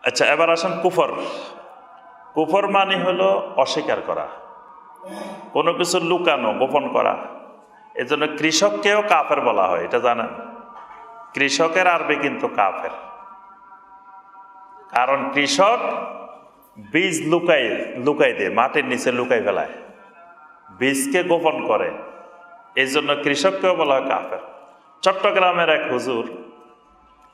আচ্ছা, এবার আসেন কুফর। কুফর মানে হলো অস্বীকার করা, কোনো কিছু লুকানো, গোপন করা। এজন্য কৃষককেও কাফের বলা হয়, এটা জানেন? কৃষকের আরবি কিন্তু কাফের, কারণ কৃষক বীজ লুকাই দিয়ে মাটির নিচে লুকাই ফেলায়, বীজকে গোপন করে। এই জন্য কৃষককেও বলা হয় কাফের। চট্টগ্রামের এক হুজুর,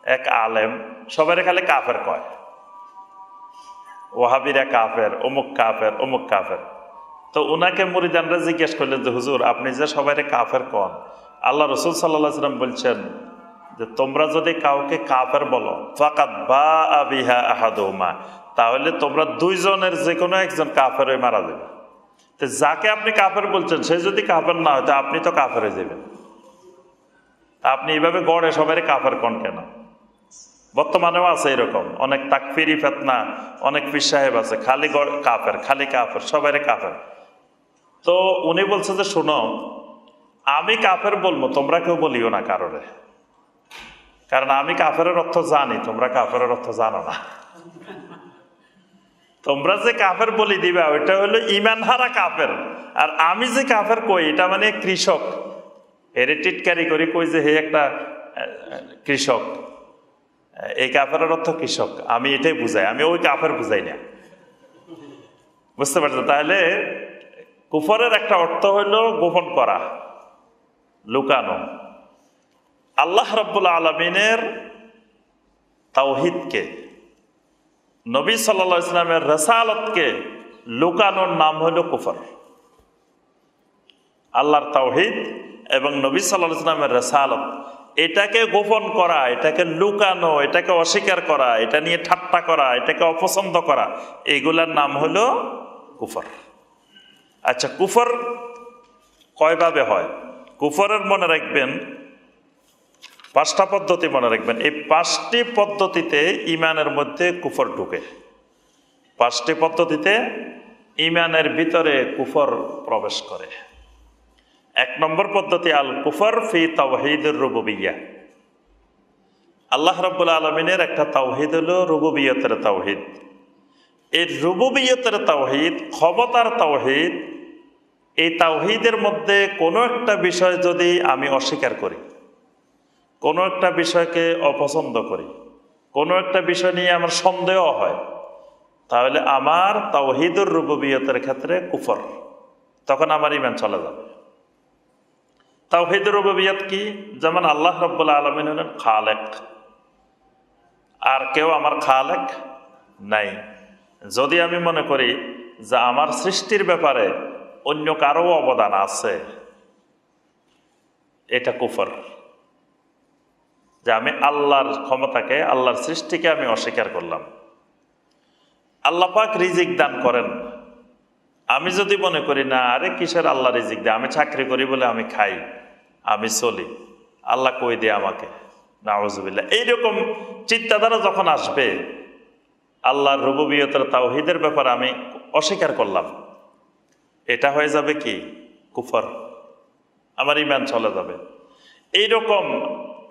এক আলেম, সবাই খালি কাফের কয়, ওয়াহাবিরা কাফের, অমুক কাফের, অমুক কাফের। তো উনাকে মুরিদানরা জিজ্ঞেস করলেন যে হুজুর, আপনি যে সবাই কাফের কন, আল্লাহ রসুল সাল্লাল্লাহু আলাইহি সাল্লাম বলছেন যে তোমরা যদি কাউকে কাফের বলো, ফাকাদ বাআ বিহা আহাদুহুমা, তাহলে তোমরা দুইজনের যে কোনো একজন কাফের হয়ে মারা যাবে। তো যাকে আপনি কাফের বলছেন সে যদি কাফের না হয়, তো আপনি তো কাফের হয়ে যাবেন। আপনি এইভাবে গড়ে সবাই কাফের কন কেন? বর্তমানেও আছে এরকম অনেক তাকফিরি ফেতনা, অনেক পীর সাহেব আছে খালি কাফের, খালি কাফের, সবাই কাফের। তো উনি বলছে যে শোনো, আমি কাফের বলবো, তোমরা কেউ বলিও না কারোরে, কারণ আমি কাফেরের অর্থ জানি, তোমরা কাফেরের অর্থ জানো না। তোমরা যে কাফের বলি দিবা ওইটা হলো ইমান হারা কাফের, আর আমি যে কাফের কই এটা মানে কৃষক, এর টিটকারি করি কই যে হে একটা কৃষক, এই কাফেরের অর্থ কৃষক, আমি এটাই বুঝাই, আমি ওই কাফের বুঝাই না। বুঝতে পারছো? তাহলে কুফরের একটা অর্থ হইল গোপন করা, লুকানো। আল্লাহ রাব্বুল আলামিনের তাওহীদকে, নবী সাল্লাল্লাহু আলাইহি ওয়াসাল্লামের রিসালাতকে লুকানোর নাম হলো কুফর। আল্লাহর তাওহীদ এবং নবী সাল্লাল্লাহু আলাইহি ওয়াসাল্লামের রিসালাত, এটাকে গোপন করা, এটাকে লুকানো, এটাকে অস্বীকার করা, এটা নিয়ে ঠাট্টা করা, এটাকে অপছন্দ করা, এইগুলার নাম হলো কুফর। আচ্ছা, কুফর কয়ভাবে হয়? কুফরের মনে রাখবেন 5টা পদ্ধতি মনে রাখবেন। এই 5টি পদ্ধতিতে ইমানের মধ্যে কুফর ঢুকে। 5টি পদ্ধতিতে ইমানের ভিতরে কুফর প্রবেশ করে। 1 নম্বর পদ্ধতি আল কুফর ফি তাওহীদুর রুবুবিয়্যাহ। আল্লাহ রাব্বুল আলামিনের একটা তাওহীদ হলো রুবুবিয়তের তাওহীদ। এই রুবুবিয়তের তাওহীদ, ক্ষমতার তাওহীদ, এই তাওহীদের মধ্যে কোনো একটা বিষয় যদি আমি অস্বীকার করি, কোনো একটা বিষয়কে অপছন্দ করি, কোনো একটা বিষয় নিয়ে আমার সন্দেহ হয়, তাহলে আমার তাওহীদুর রুবুবিয়তের ক্ষেত্রে কুফর, তখন আমার ঈমান চলে যাবে। তাওহীদুর রুবুবিয়ত কি? যেমন আল্লাহ রাব্বুল আলামিন হলেন খালেক, আর কেউ আমার খালেক নাই। যদি আমি মনে করি যে আমার সৃষ্টির ব্যাপারে অন্য কারো অবদান আছে, এটা কুফর। যে আমি আল্লাহর ক্ষমতাকে, আল্লাহর সৃষ্টিকে আমি অস্বীকার করলাম। আল্লাহ পাক রিজিক দান করেন, আমি যদি মনে করি না, আরে কিসের আল্লাহ রিজিক দেয়, আমি চাকরি করি বলে আমি খাই, আমি চলি, আল্লাহ কই দেয় আমাকে, নাউযুবিল্লাহ, এইরকম চিন্তাধারা যখন আসবে, আল্লাহর রুবুবিয়তের তাওহীদের ব্যাপারে আমি অস্বীকার করলাম, এটা হয়ে যাবে কি? কুফর। আমার ঈমান চলে যাবে। এইরকম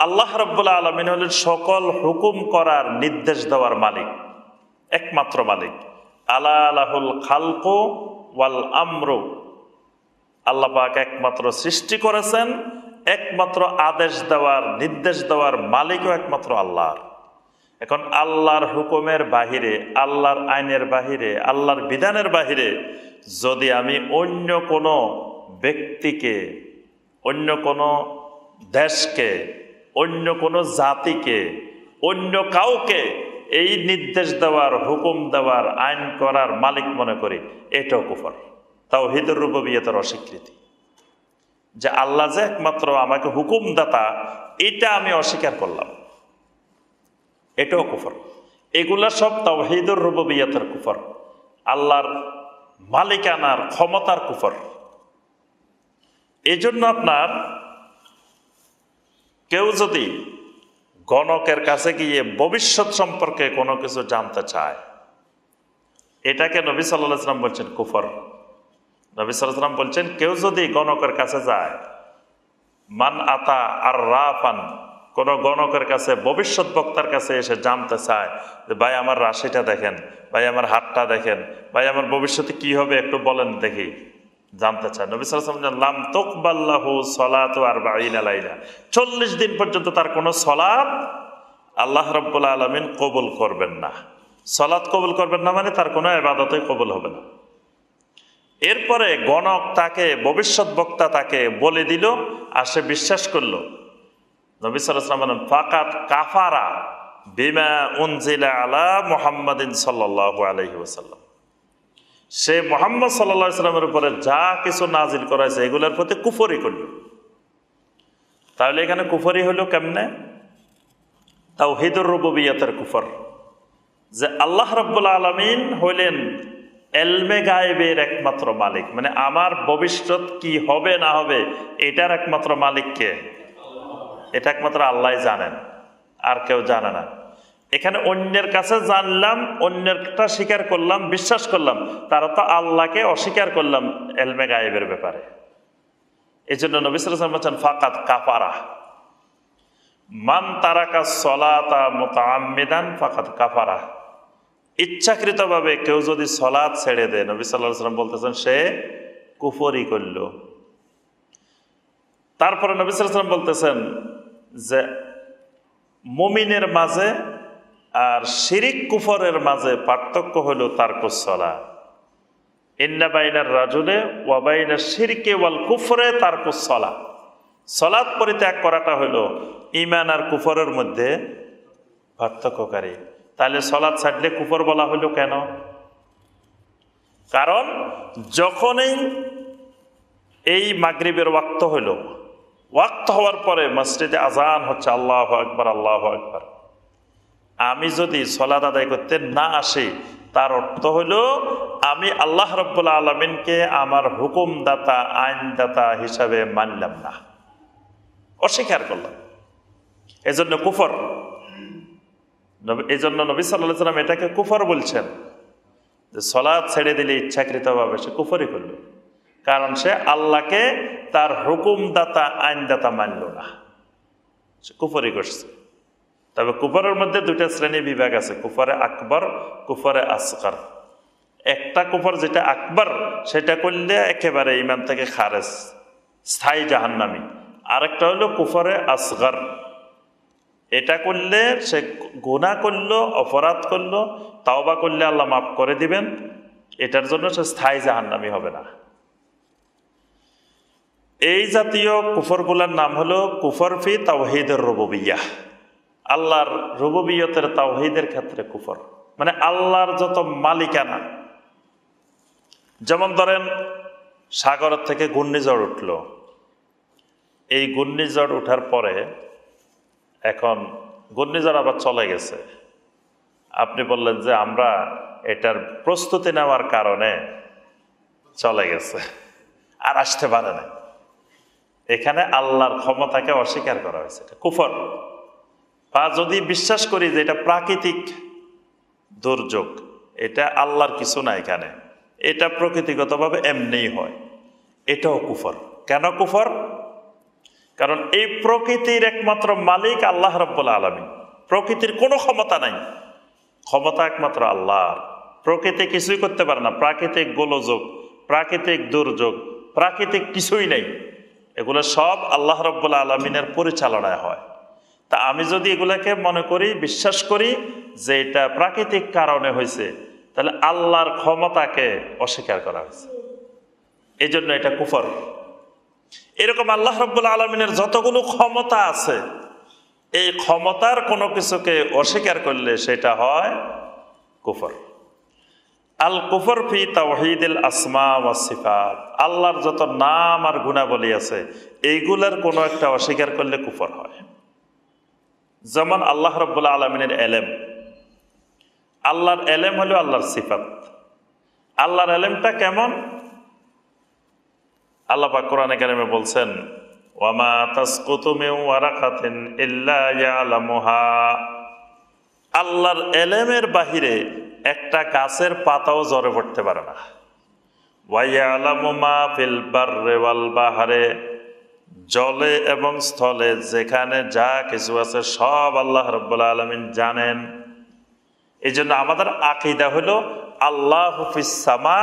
আল্লাহ রাব্বুল আলামিন হলেন সকল হুকুম করার, নির্দেশ দেওয়ার মালিক, একমাত্র মালিক। আলা লাহুল খালকু ওয়াল আমরু, আল্লাহ পাক একমাত্র সৃষ্টি করেছেন, একমাত্র আদেশ দেওয়ার, নির্দেশ দেওয়ার মালিকও একমাত্র আল্লাহর। এখন আল্লাহর হুকুমের বাহিরে, আল্লাহর আইনের বাহিরে, আল্লাহর বিধানের বাহিরে যদি আমি অন্য কোনো ব্যক্তিকে, অন্য কোনো দেশকে, অন্য কোনো জাতিকে, অন্য কাউকে এই নির্দেশ দেওয়ার, হুকুম দেওয়ার, আইন করার মালিক মনে করি, এটাও কুফর। তাওহীদুর রুবুবিয়্যাতের অস্বীকৃতি, যে আল্লাহ যে একমাত্র আমাকে হুকুম দাতা, এটা আমি অস্বীকার করলাম, এটাও কুফর। এগুলা সব তাওহীদুর রুবুবিয়্যাতের কুফর, আল্লাহর মালিকানার, ক্ষমতার কুফর। এই জন্য আপনার কেউ যদি গণকের কাছে গিয়ে ভবিষ্যৎ সম্পর্কে কোনো কিছু জানতে চায়, এটাকে নবী সাল্লাল্লাহু আলাইহি ওয়াসাল্লাম বলছেন কুফর। নবী সাল্লাল্লাহু আলাইহি ওয়াসাল্লাম বলছেন, কেউ যদি গণকের কাছে যায়, মান আতা আর রাফান, কোনো গণকের কাছে, ভবিষ্যৎ বক্তার কাছে এসে জানতে চায় যে ভাই আমার রাশিটা দেখেন, ভাই আমার হাতটা দেখেন, ভাই আমার ভবিষ্যতে কি হবে একটু বলেন দেখি, জানতে চায়। নবী সাল্লাল্লাহু আলাইহি ওয়াসাল্লাম লাম তুকবাল্লাহু সালাতু 40 লাইলা, 40 দিন পর্যন্ত তার কোনো সালাত আল্লাহ রাব্বুল আলামিন কবুল করবেন না। সালাত কবুল করবেন না মানে তার কোনো ইবাদতই কবুল হবে না। এরপরে গণক তাকে, ভবিষ্যৎ বক্তা তাকে বলে দিল আর সে বিশ্বাস করলো। নবী সাল্লাল্লাহু আলাইহি ওয়াসাল্লাম বলেন ফাকাত কাফারা বিমা উনজিলা আলা মুহাম্মাদিন সাল্লাল্লাহু আলাইহি ওয়াসাল্লাম, সে মুহাম্মদ সাল্লাল্লাহু আলাইহি ওয়াসাল্লামের উপরে যা কিছু নাজিল করা হয়েছে এগুলোর প্রতি কুফরি করল। তাহলে এখানে কুফরি হলো কেমনে? তাওহীদুর রুবুবিয়্যাতের কুফর, যে আল্লাহ রাব্বুল আলামিন হইলেন এলমে গায়েবের একমাত্র মালিক, মানে আমার ভবিষ্যৎ কি হবে না হবে এটার একমাত্র মালিক কে? এটা একমাত্র আল্লাহ জানেন, আর কেউ জানে না। এখানে অন্যের কাছে জানলাম, অন্যেরটা স্বীকার করলাম, বিশ্বাস করলাম, তারা তো আল্লাহকে অস্বীকার করলাম এলমে গায়েবের ব্যাপারে। এই জন্য নবী সাল্লাল্লাহু আলাইহি ওয়াসাল্লাম বলেন ফাকাত কাফারা মান তারাকা সলাতা মুতাআম্মিদান ফাকাত কাফারা, ইচ্ছাকৃতভাবে কেউ যদি সলাত ছেড়ে দেয়, নবী সাল্লাল্লাহু আলাইহি ওয়াসাল্লাম বলতেছেন সে কুফরি করল। তারপরে নবী সাল্লাল্লাহু আলাইহি ওয়াসাল্লাম বলতেছেন যে মুমিনের মাঝে আর শিরিক কুফরের মাঝে পার্থক্য হলো তারকুস সালাত। ইন্না বাইনার রাজুলে ওয়া বাইনাশ শিরকি ওয়াল কুফরে তারকুস সালাত, সালাত পরিত্যাগ করাটা হলো ঈমান আর কুফরের মধ্যে পার্থক্যকারী। তাহলে সালাত ছাড়লে কুফর বলা হলো কেন? কারণ যখনই এই মাগরিবের ওয়াক্ত হলো, ওয়াক্ত হওয়ার পরে মসজিদে আজান হচ্ছে আল্লাহু আকবার আল্লাহু আকবার, আমি যদি সালাত আদায় করতে না আসি তার অর্থ হলো আমি আল্লাহ রাব্বুল আলামিনকে আমার হুকুমদাতা, আইনদাতা হিসাবে মানলাম না, অস্বীকার করলাম। এজন্য কুফর, এই জন্য নবী সাল্লাল্লাহু আলাইহি ওয়াসাল্লাম এটাকে কুফর বলছেন, যে সালাত ছেড়ে দিলে ইচ্ছাকৃতভাবে সে কুফরই করল, কারণ সে আল্লাহকে তার হুকুমদাতা, আইনদাতা মানল না, সে কুফরই করছে। তবে কুফরের মধ্যে দুইটা শ্রেণী বিভাগ আছে, কুফরে আকবর, কুফরে আসগর। একটা কুফর যেটা আকবর, সেটা করলে একেবারে ঈমান থেকে খারেজ, স্থায়ী জাহান্নামী। আরেকটা হলো কুফরে আসগর, এটা করলে সে গুনাহ করলো, অপরাধ করলো, তাওবা করলে আল্লাহ মাফ করে দিবেন, এটার জন্য সে স্থায়ী জাহান্নামী হবে না। এই জাতীয় কুফরগুলোর নাম হলো কুফর ফি তাওহীদের রুবুবিয়্যাহ, আল্লাহর রুবুবিয়তের তাওহীদের ক্ষেত্রে কুফর, মানে আল্লাহর যত মালিকানা। যেমন ধরেন সাগরের থেকে ঘূর্ণিঝড় উঠল, এই ঘূর্ণিঝড় উঠার পরে এখন ঘূর্ণিঝড় আবার চলে গেছে, আপনি বললেন যে আমরা এটার প্রস্তুতি নেওয়ার কারণে চলে গেছে, আর আসতে পারে না। এখানে আল্লাহর ক্ষমতাকে অস্বীকার করা হয়েছে, এটা কুফর। বা যদি বিশ্বাস করি যে এটা প্রাকৃতিক দুর্যোগ, এটা আল্লাহর কিছু না, এখানে এটা প্রকৃতিগতভাবে এমনিই হয়, এটাও কুফর। কেন কুফর? কারণ এই প্রকৃতির একমাত্র মালিক আল্লাহ রাব্বুল আলামিন, প্রকৃতির কোনো ক্ষমতা নাই, ক্ষমতা একমাত্র আল্লাহর। প্রকৃতি কিছুই করতে পারে না, প্রাকৃতিক গোলযোগ, প্রাকৃতিক দুর্যোগ, প্রাকৃতিক কিছুই নেই, এগুলো সব আল্লাহ রাব্বুল আলামিনের পরিচালনায় হয়। তা আমি যদি এগুলাকে মনে করি, বিশ্বাস করি যে এটা প্রাকৃতিক কারণে হয়েছে, তাহলে আল্লাহর ক্ষমতাকে অস্বীকার করা হয়েছে, এই জন্য এটা কুফর। এরকম আল্লাহ রাব্বুল আলামিনের যতগুলো ক্ষমতা আছে, এই ক্ষমতার কোনো কিছুকে অস্বীকার করলে সেটা হয় কুফর। আল কুফর ফি তাওহীদিল আসমা ওয়াস সিফাত, আল্লাহর যত নাম আর গুণাবলী আছে এইগুলার কোনো একটা অস্বীকার করলে কুফর হয়। যেমন আল্লাহ রাব্বুল আলামিনের এলেম, আল্লাহর এলেম হলো আল্লাহর সিফাত। আল্লাহর এলেমটা কেমন? আল্লাহ পাক কোরআনে কারিমে বলছেন ওয়ামা তাসকুতু মিন ওয়ারাকাতিন ইল্লা ইয়ালামুহা, আল্লাহর এলেমের বাহিরে একটা গাছের পাতাও ঝরে পড়তে পারে না। ওয়া ইয়ালামু মা ফিল বাররি ওয়াল বাহরে, জলে এবং স্থলে যেখানে যা কিছু আছে সব আল্লাহ রাব্বুল আলামিন জানেন। এই জন্য আমাদের আকীদা হলো আল্লাহু ফিস সামা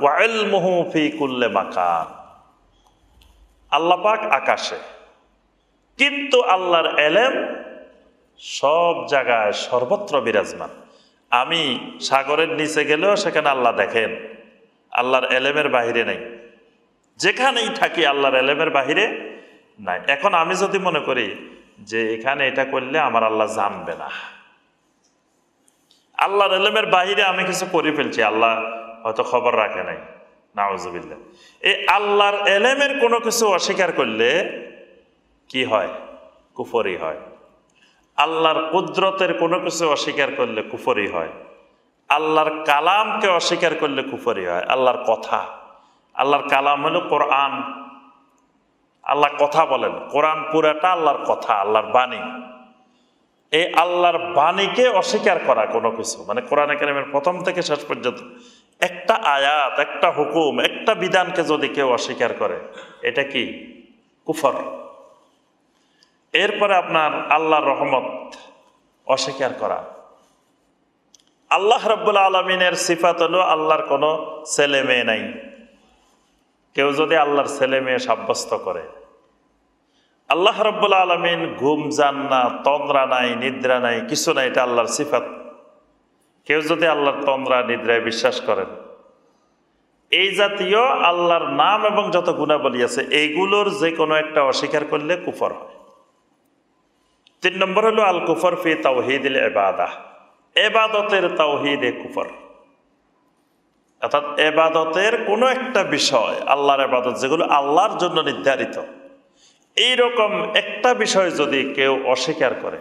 ওয়া ইলমুহু ফি কুল্লি মাকান। আল্লাহ পাক আকাশে, কিন্তু আল্লাহর এলেম সব জায়গায় সর্বত্র বিরাজমান। আমি সাগরের নিচে গেলেও সেখানে আল্লাহ দেখেন, আল্লাহর এলেমের বাহিরে নাই। যেখানেই থাকি আল্লাহর এলেমের বাহিরে নাই। এখন আমি যদি মনে করি যে এখানে এটা করলে আমার আল্লাহ জানবে না, আল্লাহর এলেমের বাহিরে আমি কিছু করে ফেলছি, আল্লাহ হয়তো খবর রাখে নাই, নাউজুবিল্লাহ। এই আল্লাহর এলেমের কোনো কিছু অস্বীকার করলে কি হয়? কুফরি হয়। আল্লাহর কুদরতের কোনো কিছু অস্বীকার করলে কুফরি হয়। আল্লাহর কালামকে অস্বীকার করলে কুফরি হয়। আল্লাহর কথা, আল্লাহর কালাম হলো কোরআন, আল্লাহ কথা বলেন, কোরআন পুরাটা আল্লাহর কথা, আল্লাহর বাণী। এই আল্লাহর বাণীকে অস্বীকার করা কোনো কিছু, মানে কোরআনে কারিমের প্রথম থেকে শেষ পর্যন্ত একটা আয়াত, একটা হুকুম, একটা বিধানকে যদি কেউ অস্বীকার করে, এটা কি? কুফর। এরপরে আপনার আল্লাহর রহমত অস্বীকার করা। আল্লাহ রাব্বুল আলামিনের সিফাত হলো আল্লাহর কোনো ছেলে মেয়ে নাই। কেউ যদি আল্লাহর ছেলে মেয়ে সাব্যস্ত করে, আল্লাহ রাব্বুল আলামিন ঘুম যান না, তন্দ্রা নাই, নিদ্রা নাই, কিছু নাই, এটা আল্লাহর সিফাত। কেউ যদি আল্লাহর তন্দ্রা নিদ্রায় বিশ্বাস করেন, এই জাতীয় আল্লাহর নাম এবং যত গুণাবলী আছে এইগুলোর যে কোনো একটা অস্বীকার করলে কুফর হয়। 3 নম্বর হলো আল কুফর ফি তাওহীদিল ইবাদাহ, ইবাদতের তাওহীদে কুফর। অর্থাৎ ইবাদতের কোনো একটা বিষয়, আল্লাহর ইবাদত যেগুলো আল্লাহর জন্য নির্ধারিত, এইরকম একটা বিষয় যদি কেউ অস্বীকার করে,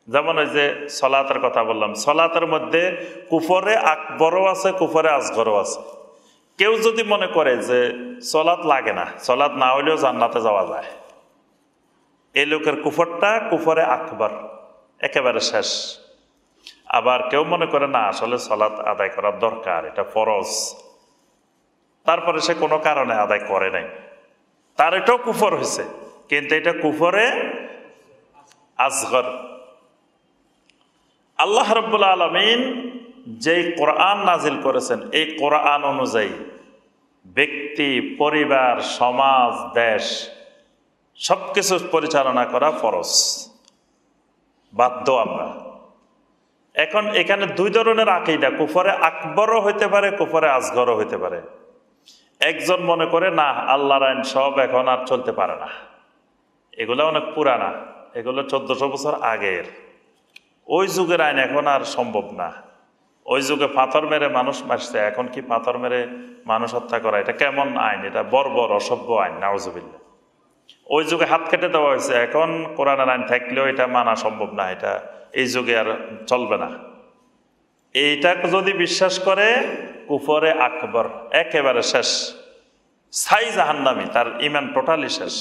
যেমন ওই যে সলাতের কথা বললাম, সলাতের মধ্যে কুফরে আকবরও আছে, কুফরে আসগরও আছে। কেউ যদি মনে করে যে সলাত লাগে না, সলাত না হইলেও জান্নাতে যাওয়া যায়, এই লোকের কুফরটা কুফরে আকবর, একেবারে শেষ। আবার কেউ মনে করে না, আসলে সলাত আদায় করার দরকার, এটা ফরজ, তারপরে সে কোনো কারণে আদায় করে নাই, তার এটাও কুফর হয়েছে, কিন্তু এটা কুফরে আসগর। আল্লাহ রাব্বুল আলামিন যেই কোরআন নাজিল করেছেন, এই কোরআন অনুযায়ী ব্যক্তি, পরিবার, সমাজ, দেশ সবকিছু পরিচালনা করা ফরজ, বাধ্য আমরা। এখন এখানে 2 ধরনের আকীদা, কুফরে আকবরও হইতে পারে, কুফরে আসগরও হইতে পারে। একজন মনে করে না, আল্লাহর আইন সব এখন আর চলতে পারে না, এগুলো অনেক পুরানা, এগুলো 1400 বছর আগের, ওই যুগের আইন এখন আর সম্ভব না। ওই যুগে পাথর মেরে মানুষ মারছে, এখন কি পাথর মেরে মানুষ হত্যা করা, এটা কেমন আইন? এটা বর্বর, অসভ্য আইন, নাউজুবিল্লাহ। ওই যুগে হাত কেটে দেওয়া হয়েছে, এখন কোরআনের আইন থাকলেও এটা মানা সম্ভব না, এটা এই যুগে আর চলবে না। এইটা যদি বিশ্বাস করে, কুফরে আকবর, একেবারে শেষ, ছাই জাহান্নামী, তার ইমান টোটালি শেষ,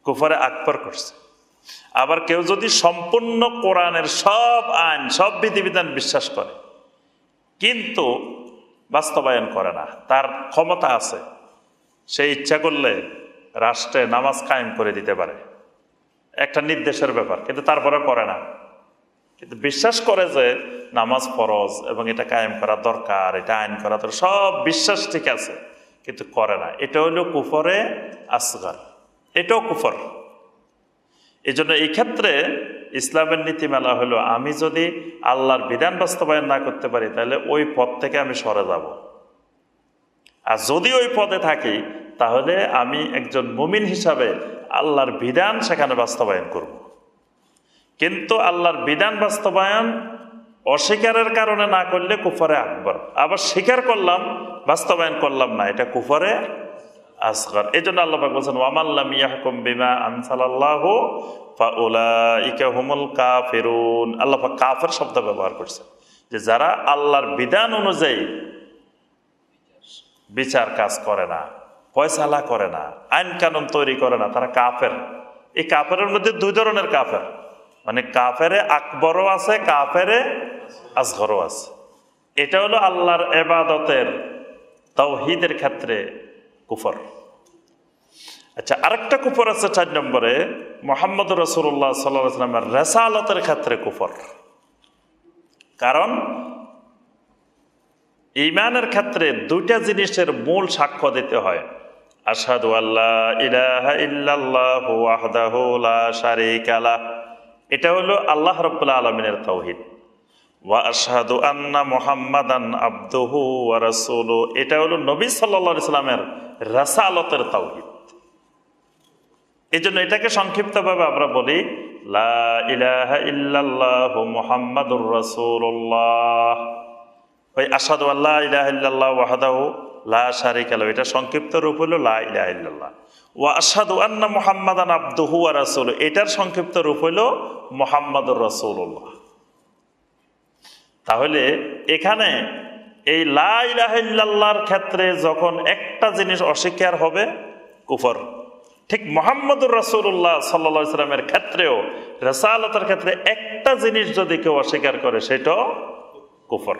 কুফরে আকবর করছে। আবার কেউ যদি সম্পূর্ণ কোরআনের সব আইন, সব বিধিবিধান বিশ্বাস করে, কিন্তু বাস্তবায়ন করে না, তার ক্ষমতা আছে, সে ইচ্ছা করলে রাষ্ট্রে নামাজ কায়েম করে দিতে পারে, একটা নির্দেশের ব্যাপার, কিন্তু তারপরে করে না। কিন্তু বিশ্বাস করে যে নামাজ ফরজ এবং এটা কায়েম করা দরকার, এটা আইন করা দরকার, সব বিশ্বাস ঠিক আছে, কিন্তু করে না। এটা হলো কুফরে আসগর, এটাও কুফর। এই জন্য এই ক্ষেত্রে ইসলামের নীতিমালা হলো, আমি যদি আল্লাহর বিধান বাস্তবায়ন না করতে পারি, তাহলে ওই পথ থেকে আমি সরে যাব। আর যদি ওই পথে থাকি, তাহলে আমি একজন মুমিন হিসাবে আল্লাহর বিধান সেখানে বাস্তবায়ন করব। কিন্তু আল্লাহর বিধান বাস্তবায়ন অস্বীকারের কারণে না করলে কুফরে আকবর, আবার স্বীকার করলাম, বাস্তবায়ন করলাম না, এটা কুফরে আসগর। এই জন্য আল্লাহ পাক বলছেন, ওয়া মান লাম ইয়াহকুম বিমা আনজালাল্লাহু ফাউলাইকা হুমুল কাফিরুন। আল্লাহ পাক কাফের শব্দ ব্যবহার করছেন, যে যারা আল্লাহর বিধান অনুযায়ী বিচার কাজ করে না, ফয়সালা করে না, আইন কানুন তৈরি করে না, তারা কাফের। এই কাফেরের মধ্যে 2 ধরনের কাফের, মানে কাফেরে আকবরও আছে, কাফেরে আসগরও আছে। এটা হলো আল্লাহর ইবাদতের তাওহীদের ক্ষেত্রে কুফর। আচ্ছা, আরেকটা কুফর আছে 4 নম্বরে, মুহাম্মদ রাসূলুল্লাহ সাল্লাল্লাহু আলাইহি ওয়াসাল্লামের রিসালাতের ক্ষেত্রে কুফর। কারণ ঈমানের ক্ষেত্রে 2টা জিনিসের মূল সাক্ষ্য দিতে হয়। আশহাদু আল্লা ইলাহা ইল্লাল্লাহু ওয়াহদাহু লা শারীকা লাহ, এটা হলো আল্লাহ রাব্বুল আলামিনের তাওহীদ। ওয়া আশহাদু আন্না মুহাম্মাদান আবদুহু ওয়া রাসূলুহু, এটা হলো নবী সাল্লাল্লাহু আলাইহি সাল্লামের রিসালাতের তাওহীদ। এজন্য এটাকে সংক্ষিপ্তভাবে আমরা বলি লা ইলাহা ইল্লাল্লাহু মুহাম্মাদুর রাসূলুল্লাহ। ওই আশহাদু আল্লা ইলাহা ইল্লাল্লাহু ওয়াহদাহু লা শারীকা লাহু, এটা সংক্ষিপ্ত রূপ হলো লা ইলাহা ইল্লাল্লাহ। ওয়া আশহাদু আন্না মুহাম্মাদান আবদুহু ওয়া রাসূলুহু, এটার সংক্ষিপ্ত রূপ হলো মুহাম্মাদুর রাসূলুল্লাহ। তাহলে এখানে এই লা ইলাহা ইল্লাল্লাহর ক্ষেত্রে যখন একটা জিনিস অস্বীকার হবে কুফর, ঠিক মুহাম্মদুর রাসূলুল্লাহ সাল্লাল্লাহু আলাইহি সাল্লামের ক্ষেত্রেও রিসালাতের ক্ষেত্রে একটা জিনিস যদি কেউ অস্বীকার করে সেটাও কুফর।